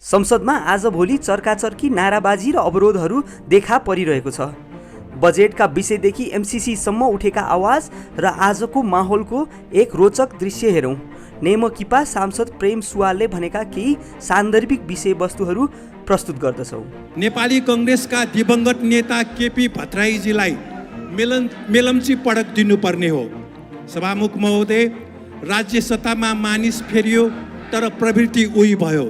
संसदमा आजभोलि चर्काचर्की नाराबाजी र अवरोधहरू देखा परिरहेको छ। बजेटका विषयदेखि एमसिसीसम्म उठेका आवाज र आजको माहौलको एक रोचक दृश्य हेरौँ। नेमकिपा सांसद प्रेम सुवालले भनेका केही सान्दर्भिक विषयवस्तुहरू प्रस्तुत गर्दछौँ। नेपाली कांग्रेसका दिवंगत नेता केपी भट्टराईजीलाई मेलम्ची पदक दिनुपर्ने हो। सभामुख महोदय, राज्य सत्तामा मानिस फेरियो तर प्रवृत्ति उही भयो।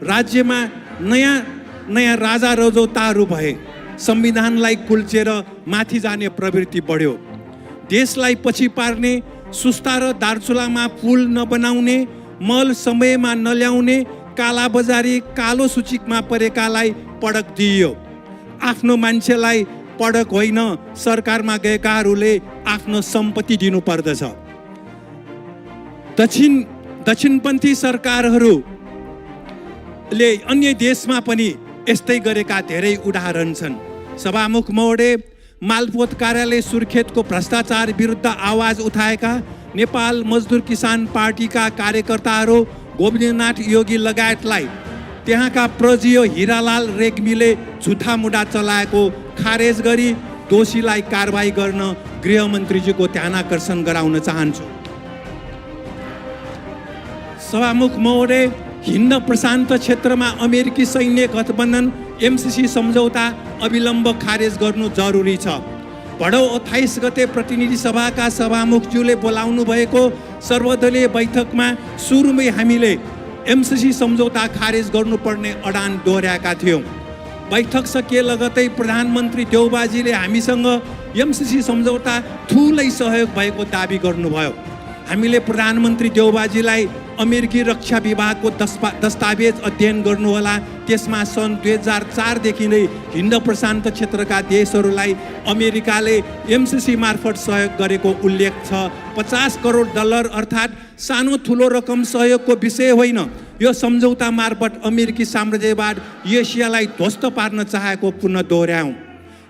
राज्यमा नयाँ राजा रजौताहरू भए, संविधानलाई कुल्चेर माथि जाने प्रवृत्ति बढ्यो। देशलाई पछि पार्ने, सुस्ता र दार्चुलामा पुल नबनाउने, मल समयमा नल्याउने, कालाबजारी कालो सूचीमा परेकालाई पदक दिइयो। आफ्नो मान्छेलाई पदक होइन, सरकारमा गएकाहरूले आफ्नो सम्पत्ति दिनुपर्दछ। दक्षिणपन्थी सरकारहरूले अन्य देशमा पनि यस्तै गरेका धेरै उदाहरण छन्। सभामुख महोदय, मालपोत कार्यालय सुर्खेतको भ्रष्टाचार विरुद्ध आवाज उठाएका नेपाल मजदुर किसान पार्टीका कार्यकर्ताहरू गोविन्दनाथ योगी लगायतलाई त्यहाँका प्रजियो हिरालाल रेग्मीले झुठा मुडा चलाएको खारेज गरी दोषीलाई कारबाही गर्न गृहमन्त्रीजीको ध्यानाकर्षण गराउन चाहन्छु। सभामुख महोदय, हिन्द प्रशान्त क्षेत्रमा अमेरिकी सैन्य गठबन्धन एमसिसी सम्झौता अविलम्ब खारेज गर्नु जरुरी छ। भदौ 28 गते प्रतिनिधि सभाका सभामुखज्यूले बोलाउनु भएको सर्वदलीय बैठकमा सुरुमै हामीले एमसिसी सम्झौता खारेज गर्नुपर्ने अडान दोहोर्याएका थियौँ। बैठक सकिए लगतै प्रधानमन्त्री देउबाजीले हामीसँग एमसिसी सम्झौता ठुलै सहयोग भएको दाबी गर्नुभयो। हामीले प्रधानमन्त्री देउबाजीलाई अमेरिकी रक्षा विभागको दस्तावेज अध्ययन गर्नुहोला। त्यसमा सन् 2004 देखि नै हिन्द प्रशान्त क्षेत्रका देशहरूलाई अमेरिकाले एमसिसी मार्फत सहयोग गरेको उल्लेख छ। $50 करोड अर्थात् सानो ठुलो रकम सहयोगको विषय होइन। यो सम्झौता मार्फत अमेरिकी साम्राज्यवाद एसियालाई ध्वस्त पार्न चाहेको पुनः दोहोर्याउँ।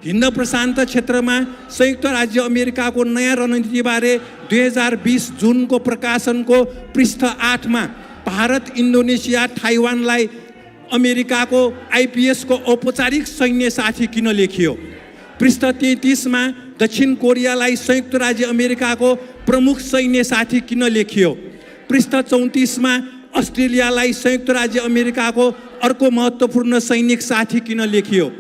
हिन्द प्रशान्त क्षेत्रमा संयुक्त राज्य अमेरिकाको नयाँ रणनीतिबारे 2020 जुनको प्रकाशनको पृष्ठ 8 मा भारत, इन्डोनेसिया, ताइवानलाई अमेरिकाको आइपिएसको औपचारिक सैन्य साथी किन लेखियो। पृष्ठ 33 मा दक्षिण कोरियालाई संयुक्त राज्य अमेरिकाको प्रमुख सैन्य साथी किन लेखियो। पृष्ठ 34 मा अस्ट्रेलियालाई संयुक्त राज्य अमेरिकाको अर्को महत्त्वपूर्ण सैनिक साथी किन लेखियो।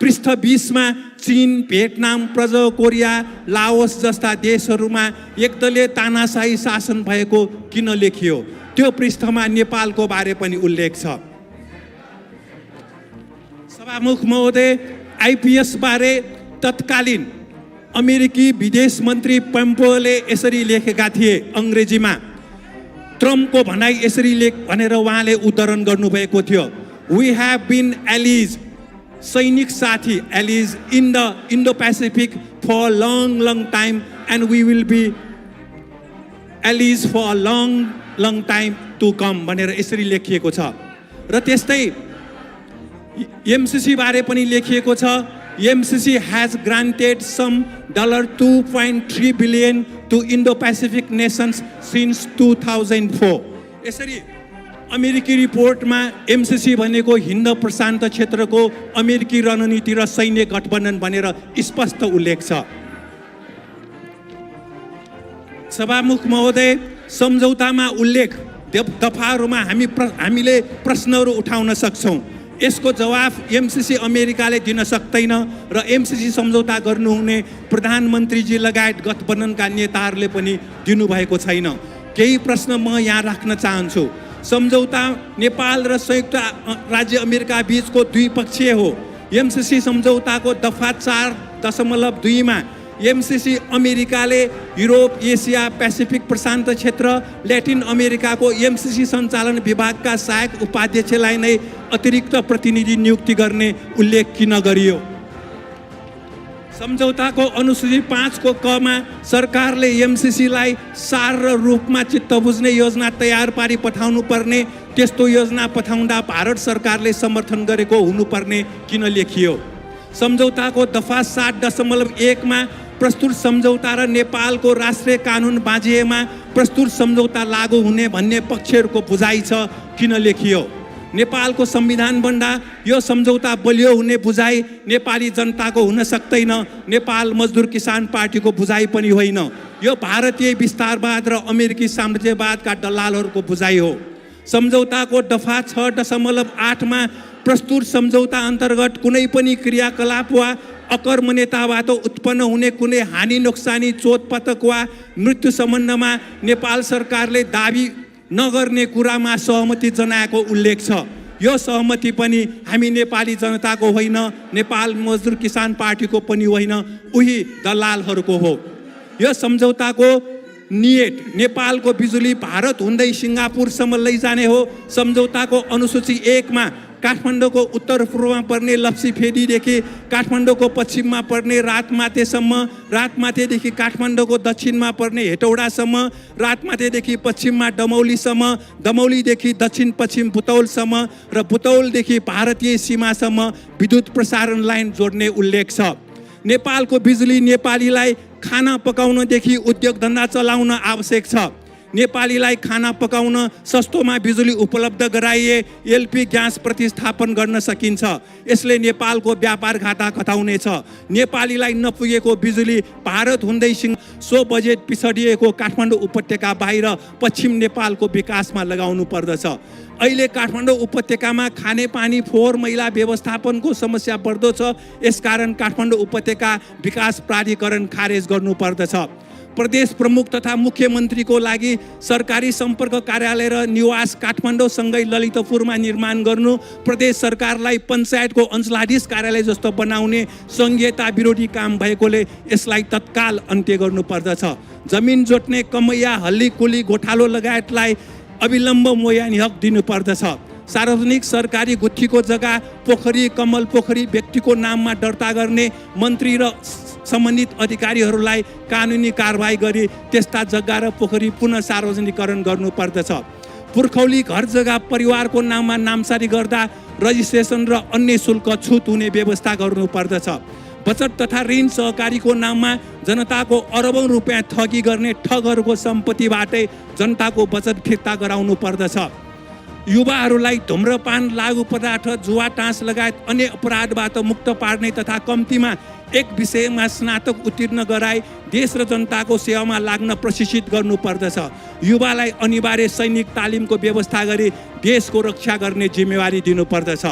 पृष्ठ 20 मा चीन, भियतनाम, प्रजा कोरिया, लाओस जस्ता देशहरूमा एकदलीय तानाशाही शासन भएको किन लेखियो। त्यो पृष्ठमा नेपालको बारे पनि उल्लेख छ। सभामुख महोदय, आइपिएस बारे तत्कालीन अमेरिकी विदेश मन्त्री पोम्पेओले यसरी लेखेका थिए अङ्ग्रेजीमा। ट्रम्पको भनाइ यसरी लेख भनेर उहाँले उद्धरण गर्नुभएको थियो। वी हेभ बिन एलिज, सैनिक साथी, allies in the Indo Pacific for long time and we will be allies for long time to come भनेर यसरी लेखिएको छ। र त्यस्तै एमसिसी बारे पनि लेखिएको छ। MCC has granted some $2.3 billion to Indo Pacific nations since 2004। यसरी अमेरिकी रिपोर्टमा एमसिसी भनेको हिन्द प्रशान्त क्षेत्रको अमेरिकी रणनीति र सैन्य गठबन्धन भनेर स्पष्ट उल्लेख छ। सभामुख महोदय, सम्झौतामा उल्लेख दफाहरूमा हामीले प्रश्नहरू उठाउन सक्छौँ। यसको जवाफ एमसिसी अमेरिकाले दिन सक्दैन र एमसिसी सम्झौता गर्नुहुने प्रधानमन्त्रीजी लगायत गठबन्धनका नेताहरूले पनि दिनुभएको छैन। केही प्रश्न म यहाँ राख्न चाहन्छु। सम्झौता नेपाल र संयुक्त राज्य अमेरिका बीचको द्विपक्षीय हो। एमसिसी सम्झौताको दफा 4.2 मा एमसिसी अमेरिकाले युरोप, एसिया, पेसिफिक प्रशान्त क्षेत्र, ल्याटिन अमेरिकाको एमसिसी सञ्चालन विभागका सहायक उपाध्यक्षलाई नै अतिरिक्त प्रतिनिधि नियुक्ति गर्ने उल्लेख किन गरियो। सम्झौताको अनुसूची 5 को क मा सरकारले एमसिसीलाई सार र रूपमा चित्त बुझ्ने योजना तयार पारी पठाउनु पर्ने, त्यस्तो योजना पठाउँदा भारत सरकारले समर्थन गरेको हुनुपर्ने किन लेखियो। सम्झौताको दफा 7.1 मा प्रस्तुत सम्झौता र नेपालको राष्ट्रिय कानुन बाँझिएमा प्रस्तुत सम्झौता लागू हुने भन्ने पक्षहरूको बुझाइ छ किन लेखियो। नेपालको संविधान बन्दा यो सम्झौता बलियो हुने बुझाइ नेपाली जनताको हुन सक्दैन, नेपाल मजदुर किसान पार्टीको बुझाइ पनि होइन। यो भारतीय विस्तारवाद र अमेरिकी साम्राज्यवादका दलालहरूको बुझाइ हो। सम्झौताको दफा 6.8 मा प्रस्तुत सम्झौता अन्तर्गत कुनै पनि क्रियाकलाप वा अकर्मण्यताबाट उत्पन्न हुने कुनै हानि नोक्सानी चोटपटक वा मृत्यु सम्बन्धमा नेपाल सरकारले दाबी नगर्ने कुरामा सहमति जनाएको उल्लेख छ। यो सहमति पनि हामी नेपाली जनताको होइन, नेपाल मजदुर किसान पार्टीको पनि होइन, उही दलालहरूको हो। यो सम्झौताको नियत नेपालको बिजुली भारत हुँदै सिङ्गापुरसम्म लैजाने हो। सम्झौताको अनुसूची 1 मा काठमाडौँको उत्तर पूर्वमा पर्ने लप्सीफेदीदेखि काठमाडौँको पश्चिममा पर्ने रातमातेसम्म, रातमातेदेखि काठमाडौँको दक्षिणमा पर्ने हेटौडासम्म, रातमातेदेखि पश्चिममा दमौलीसम्म, दमौलीदेखि दक्षिण पश्चिम बुतौलसम्म र बुतौलदेखि भारतीय सीमासम्म विद्युत प्रसारण लाइन जोड्ने उल्लेख छ। नेपालको बिजुली नेपालीलाई खाना पकाउनदेखि उद्योग धन्दा चलाउन आवश्यक छ। नेपालीलाई खाना पकाउन सस्तोमा बिजुली उपलब्ध गराइए एलपी ग्यास प्रतिस्थापन गर्न सकिन्छ। यसले नेपालको व्यापार घाटा घटाउनेछ। नेपालीलाई नपुगेको बिजुली भारत हुँदै सो बजेट पिछडिएको काठमाडौँ उपत्यका बाहिर पश्चिम नेपालको विकासमा लगाउनु पर्दछ। अहिले काठमाडौँ उपत्यकामा खानेपानी फोहोर मैला व्यवस्थापनको समस्या बढ्दो छ। यसकारण काठमाडौँ उपत्यका विकास प्राधिकरण खारेज गर्नुपर्दछ। प्रदेश प्रमुख तथा मुख्यमन्त्रीको लागि सरकारी सम्पर्क कार्यालय र निवास काठमाडौँसँगै ललितपुरमा निर्माण गर्नु, प्रदेश सरकारलाई पञ्चायतको अञ्चलाधीश कार्यालय जस्तो बनाउने संघीयता विरोधी काम भएकोले यसलाई तत्काल अन्त्य गर्नुपर्दछ। जमिन जोत्ने कमैया, हल्ली कुली, गोठालो लगायतलाई अविलम्ब मोयानी हक दिनुपर्दछ। सार्वजनिक सरकारी गुत्थीको जग्गा, पोखरी, कमल पोखरी व्यक्तिको नाममा दर्ता गर्ने मन्त्री र सम्बन्धित अधिकारीहरूलाई कानुनी कारबाही गरी त्यस्ता जग्गा र पोखरी पुनः सार्वजनिकरण गर्नुपर्दछ। पुर्खौली घर जग्गा परिवारको नाममा नामसारी गर्दा रजिस्ट्रेसन र अन्य शुल्क छुट हुने व्यवस्था गर्नुपर्दछ। बचत तथा ऋण सहकारीको नाममा जनताको अरबौं रुपियाँ ठगी गर्ने ठगहरूको सम्पत्तिबाटै जनताको बचत फिर्ता गराउनु पर्दछ। युवाहरूलाई धुम्रपान, लागु पदार्थ, जुवा टाँस लगायत अन्य अपराधबाट मुक्त पार्ने तथा कम्तीमा एक विषयमा स्नातक उत्तीर्ण गराई देश र जनताको सेवामा लाग्न प्रशिक्षित गर्नुपर्दछ। युवालाई अनिवार्य सैनिक तालिमको व्यवस्था गरी देशको रक्षा गर्ने जिम्मेवारी दिनुपर्दछ।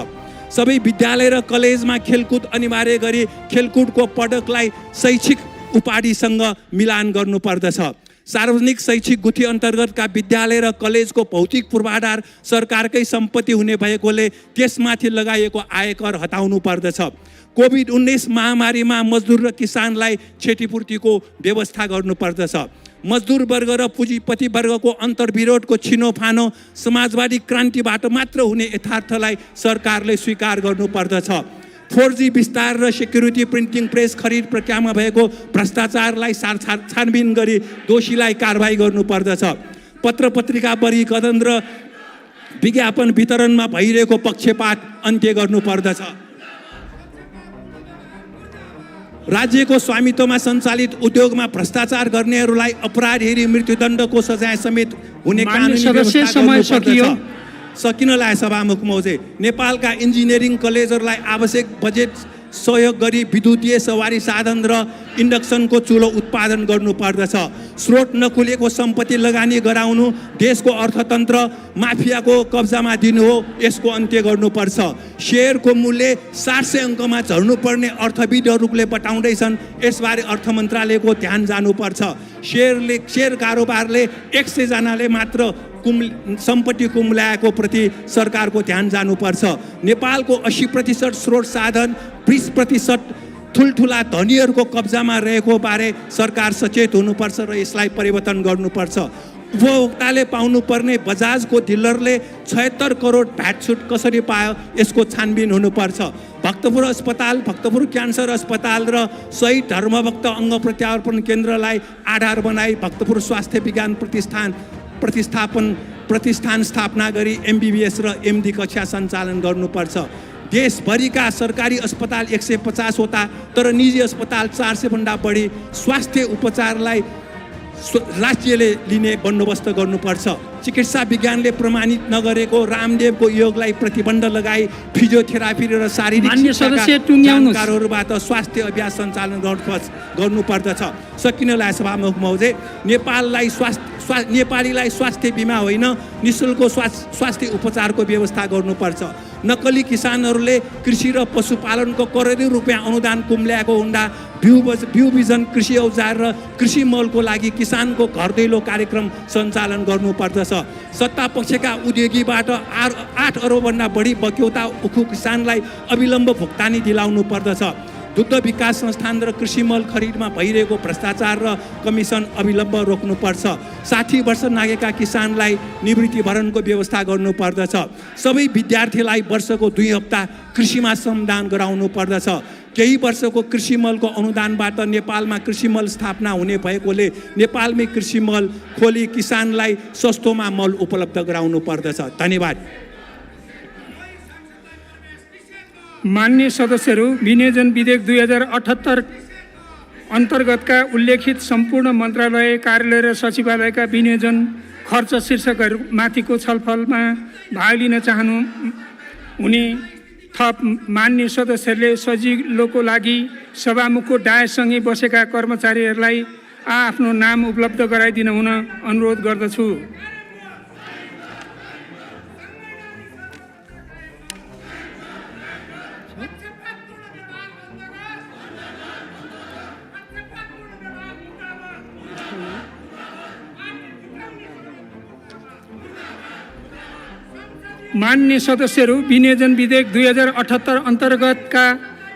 सबै विद्यालय र कलेजमा खेलकुद अनिवार्य गरी खेलकुदको पदकलाई शैक्षिक उपाधिसँग मिलान गर्नुपर्दछ। सार्वजनिक शैक्षिक गुठी अन्तर्गतका विद्यालय र कलेजको भौतिक पूर्वाधार सरकारकै सम्पत्ति हुने भएकोले त्यसमाथि लगाइएको आयकर हटाउनु पर्दछ। कोभिड-19 महामारीमा मजदुर र किसानलाई क्षतिपूर्तिको व्यवस्था गर्नुपर्दछ। मजदुर वर्ग र पुँजीपति वर्गको अन्तर्विरोधको छिनोफानो समाजवादी क्रान्तिबाट मात्र हुने यथार्थलाई सरकारले स्वीकार गर्नुपर्दछ। 4G विस्तार र सेक्युरिटी प्रिन्टिङ प्रेस खरिद प्रक्रियामा भएको भ्रष्टाचारलाई छानबिन गरी दोषीलाई कारबाही गर्नुपर्दछ। पत्र पत्रिका वर्गीकरण र विज्ञापन वितरणमा भइरहेको पक्षपात अन्त्य गर्नुपर्दछ। राज्यको स्वामित्वमा सञ्चालित उद्योगमा भ्रष्टाचार गर्नेहरूलाई अपराध हेरी मृत्युदण्डको सजाय समेत हुने कानुनी व्यवस्था गर्नुपर्दछ। सकिन लाए सभामुख महोदय, नेपालका इन्जिनियरिङ कलेजहरूलाई आवश्यक बजेट सहयोग गरी विद्युतीय सवारी साधन र इन्डक्सनको चुलो उत्पादन गर्नुपर्दछ। स्रोत नखुलेको सम्पत्ति लगानी गराउनु देशको अर्थतन्त्र माफियाको कब्जामा दिनु हो, यसको अन्त्य गर्नुपर्छ। सेयरको मूल्य 700 अङ्कमा झर्नुपर्ने अर्थविदहरूले बताउँदैछन्, यसबारे अर्थ मन्त्रालयको ध्यान जानुपर्छ। सेयर कारोबारले 100 जनाले मात्र सम्पत्ति कुम्ल्याएको प्रति सरकारको ध्यान जानुपर्छ। नेपालको 80% स्रोत साधन 20% ठुल्ठुला धनीहरूको कब्जामा रहेको बारे सरकार सचेत हुनुपर्छ र यसलाई परिवर्तन गर्नुपर्छ। उपभोक्ताले पाउनुपर्ने बजाजको डिलरले 76 करोड भ्याट छुट कसरी पायो, यसको छानबिन हुनुपर्छ। भक्तपुर अस्पताल, भक्तपुर क्यान्सर अस्पताल र शहीद धर्मभक्त अङ्ग प्रत्यारोपण केन्द्रलाई आधार बनाई भक्तपुर स्वास्थ्य विज्ञान प्रतिष्ठान स्थापना गरी MBBS र MD कक्षा सञ्चालन गर्नुपर्छ। देशभरिका सरकारी अस्पताल 150 वटा तर निजी अस्पताल 400 भन्दा बढी स्वास्थ्य उपचारलाई राज्यले लिने बन्दोबस्त गर्नुपर्छ। चिकित्सा विज्ञानले प्रमाणित नगरेको रामदेवको योगलाई प्रतिबन्ध लगाई फिजियोथेरापी र शारीरिक जानकारहरूबाट स्वास्थ्य अभियान सञ्चालन गर्नुपर्दछ। सकिन लाग्छ सभामुख महोदय, नेपालीलाई स्वास्थ्य बिमा होइन निःशुल्क स्वास्थ्य उपचारको व्यवस्था गर्नुपर्छ। नक्कली किसानहरूले कृषि र पशुपालनको करोडौँ रुपियाँ अनुदान कुम्ल्याएको हुँदा बिउ बिजन कृषि औजार र कृषि मलको लागि किसानको घर दैलो कार्यक्रम सञ्चालन गर्नुपर्दछ। सत्ता पक्षका उद्योगीबाट 8 अरबभन्दा बढी बक्यौता उखु किसानलाई अविलम्ब भुक्तानी दिलाउनु पर्दछ। दुग्ध विकास संस्थान र कृषि मल खरिदमा भइरहेको भ्रष्टाचार र कमिसन अविलम्ब रोक्नुपर्छ। 60 वर्ष नागेका किसानलाई निवृत्ति भरणको व्यवस्था गर्नुपर्दछ। सबै विद्यार्थीलाई वर्षको 2 हप्ता कृषिमा श्रमदान गराउनु पर्दछ। केही वर्षको कृषि मलको अनुदानबाट नेपालमा कृषि मल स्थापना हुने भएकोले नेपालमै कृषि मल खोली किसानलाई सस्तोमा मल उपलब्ध गराउनु पर्दछ। धन्यवाद। मान्य सदस्यहरू, विनियोजन विधेयक 2078 अन्तर्गतका उल्लेखित सम्पूर्ण मन्त्रालय, कार्यालय र सचिवालयका विनियोजन खर्च शीर्षकहरूमाथिको छलफलमा भाग लिन चाहनु हुने थप मान्य सदस्यहरूले सजिलोको लागि सभामुखको डायससँगै बसेका कर्मचारीहरूलाई आफ्नो नाम उपलब्ध गराइदिन हुन अनुरोध गर्दछु। मान्य सदस्यहरू, विनियोजन विधेयक 2078 अन्तर्गतका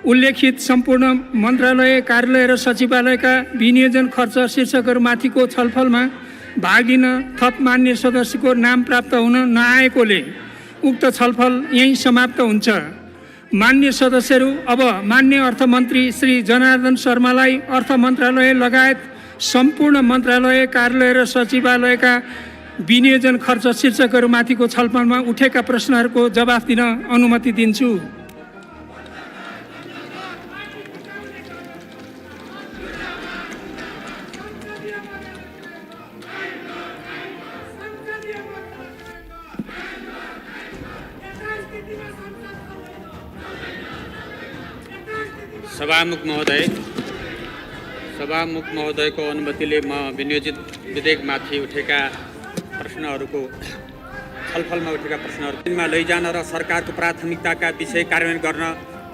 उल्लेखित सम्पूर्ण मन्त्रालय, कार्यालय र सचिवालयका विनियोजन खर्च शीर्षकहरूमाथिको छलफलमा भाग लिन थप मान्य सदस्यको नाम प्राप्त हुन नआएकोले उक्त छलफल यहीँ समाप्त हुन्छ। मान्य सदस्यहरू, अब मान्य अर्थमन्त्री श्री जनार्दन शर्मालाई अर्थ मन्त्रालय लगायत सम्पूर्ण मन्त्रालय, कार्यालय र सचिवालयका विनियोजन खर्च शीर्षकहरूमाथिको छलफलमा उठेका प्रश्नहरूको जवाफ दिन अनुमति दिन्छु। सभामुख महोदयको अनुमतिले म विनियोजित विधेयकमाथि उठेका प्रश्नहरूको छलफलमा उठेका प्रश्नहरूमा लैजान र सरकारको प्राथमिकताका विषय कार्यान्वयन गर्न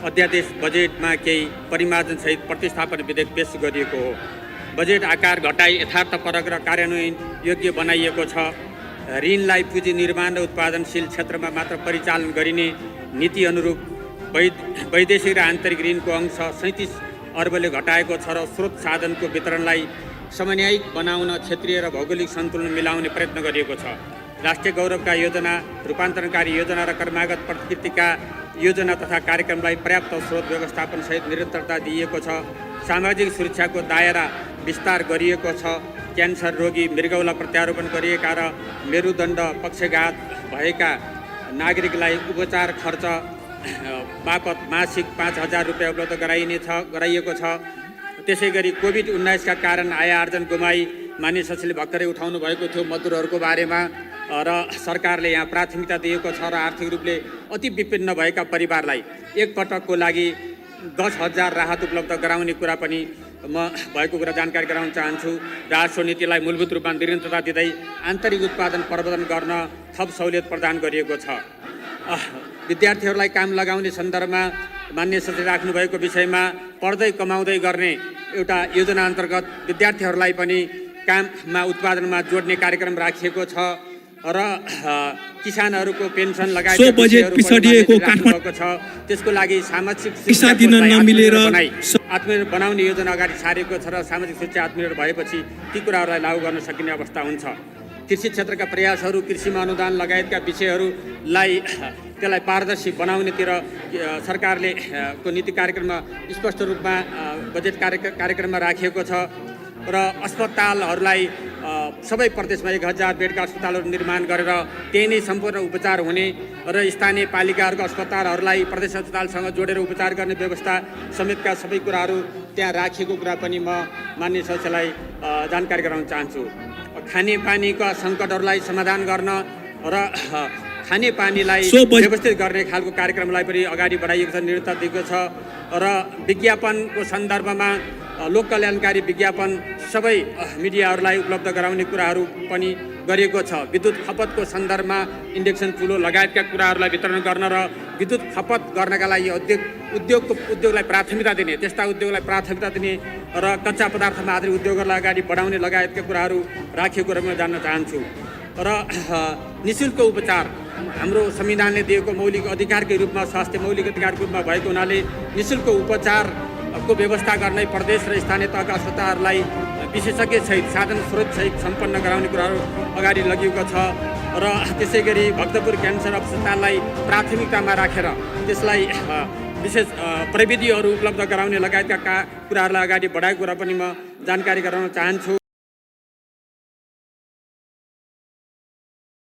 अध्यादेश बजेटमा केही परिमार्जनसहित प्रतिस्थापन विधेयक पेश गरिएको हो। बजेट आकार घटाई यथार्थपरक र कार्यान्वयन योग्य बनाइएको छ। ऋणलाई पुँजी निर्माण र उत्पादनशील क्षेत्रमा मात्र परिचालन गरिने नीति अनुरूप वैदेशिक र आन्तरिक ऋणको अंश 37 अर्बले घटाएको छ र स्रोत साधनको वितरणलाई समन्वयित बनाउन क्षेत्रीय र भौगोलिक सन्तुलन मिलाउने प्रयत्न गरिएको छ। राष्ट्रिय गौरवका योजना, रूपान्तरणकारी योजना र कर्मागत प्रतिकृतिका योजना तथा कार्यक्रमलाई पर्याप्त स्रोत व्यवस्थापनसहित निरन्तरता दिइएको छ। सामाजिक सुरक्षाको दायरा विस्तार गरिएको छ। क्यान्सर रोगी, मृगौला प्रत्यारोपण गरिएका र मेरुदण्ड पक्षघात भएका नागरिकलाई उपचार खर्च बापत मासिक 5,000 रुपियाँ उपलब्ध गराइएको छ। त्यसै गरी कोभिड-19 का कारण आय आर्जन गुमाई मान्य सचिवले भर्खरै उठाउनु भएको थियो मजदुरहरूको बारेमा र सरकारले यहाँ प्राथमिकता दिएको छ र आर्थिक रूपले अति विपन्न भएका परिवारलाई एकपटकको लागि 10,000 राहत उपलब्ध गराउने कुरा पनि म भएको कुरा जानकारी गराउन चाहन्छु। राजस्व नीतिलाई मूलभूत रूपमा निरन्तरता दिँदै आन्तरिक उत्पादन प्रवर्धन गर्न थप सहुलियत प्रदान गरिएको छ। विद्यार्थीहरूलाई काम लगाउने सन्दर्भमा मान्य सचिव राख्नुभएको विषयमा पढ्दै कमाउँदै गर्ने एउटा योजना अन्तर्गत विद्यार्थीहरूलाई पनि काममा उत्पादनमा जोड्ने कार्यक्रम राखिएको छ र किसानहरूको पेन्सन लगायत त्यसको लागि सामाजिक आत्मनिर्भर बनाउने योजना अगाडि सारेको छ र सामाजिक सुरक्षा आत्मनिर्भर भएपछि ती कुराहरूलाई लागू गर्न सकिने अवस्था हुन्छ। कृषि क्षेत्रका प्रयासहरू, कृषिमा अनुदान लगायतका विषयहरूलाई त्यसलाई पारदर्शी बनाउनेतिर सरकारले को नीति कार्यक्रममा स्पष्ट रूपमा बजेट कार्यक्रममा राखिएको छ र अस्पतालहरूलाई सबै प्रदेशमा 1000 बेडका अस्पतालहरू निर्माण गरेर त्यही नै सम्पूर्ण उपचार हुने र स्थानीय पालिकाहरूको अस्पतालहरूलाई प्रदेश अस्पतालसँग जोडेर उपचार गर्ने व्यवस्था समेतका सबै कुराहरू त्यहाँ राखिएको कुरा पनि म माननीय सदस्यलाई जानकारी गराउन चाहन्छु। खानेपानीका सङ्कटहरूलाई समाधान गर्न र खानेपानीलाई व्यवस्थित गर्ने खालको कार्यक्रमलाई पनि अगाडि बढाइएको छ, निरन्तर दिएको छ र विज्ञापनको सन्दर्भमा लोक कल्याणकारी विज्ञापन सबै मिडियाहरूलाई उपलब्ध गराउने कुराहरू पनि गरिएको छ। विद्युत खपतको सन्दर्भमा इन्डक्सन चुलो लगायतका कुराहरूलाई वितरण गर्न र विद्युत खपत गर्नका लागि उद्योगलाई प्राथमिकता दिने, त्यस्ता उद्योगलाई प्राथमिकता दिने र कच्चा पदार्थमा आधारित उद्योगहरूलाई अगाडि बढाउने लगायतका कुराहरू राखिएको म जान्न चाहन्छु। र निःशुल्क उपचार हाम्रो संविधानले दिएको मौलिक अधिकारकै रूपमा, स्वास्थ्य मौलिक अधिकारको रूपमा भएको हुनाले निःशुल्क उपचारको व्यवस्था गर्ने प्रदेश र स्थानीय तहका अस्पतालहरूलाई विशेषज्ञसहित साधन स्रोतसहित सम्पन्न गराउने कुराहरू अगाडि लगिएको छ र त्यसै गरी भक्तपुर क्यान्सर अस्पताललाई प्राथमिकतामा राखेर त्यसलाई विशेष प्रविधिहरू उपलब्ध गराउने लगायतका कुराहरूलाई अगाडि बढाएको कुरा पनि म जानकारी गराउन चाहन्छु।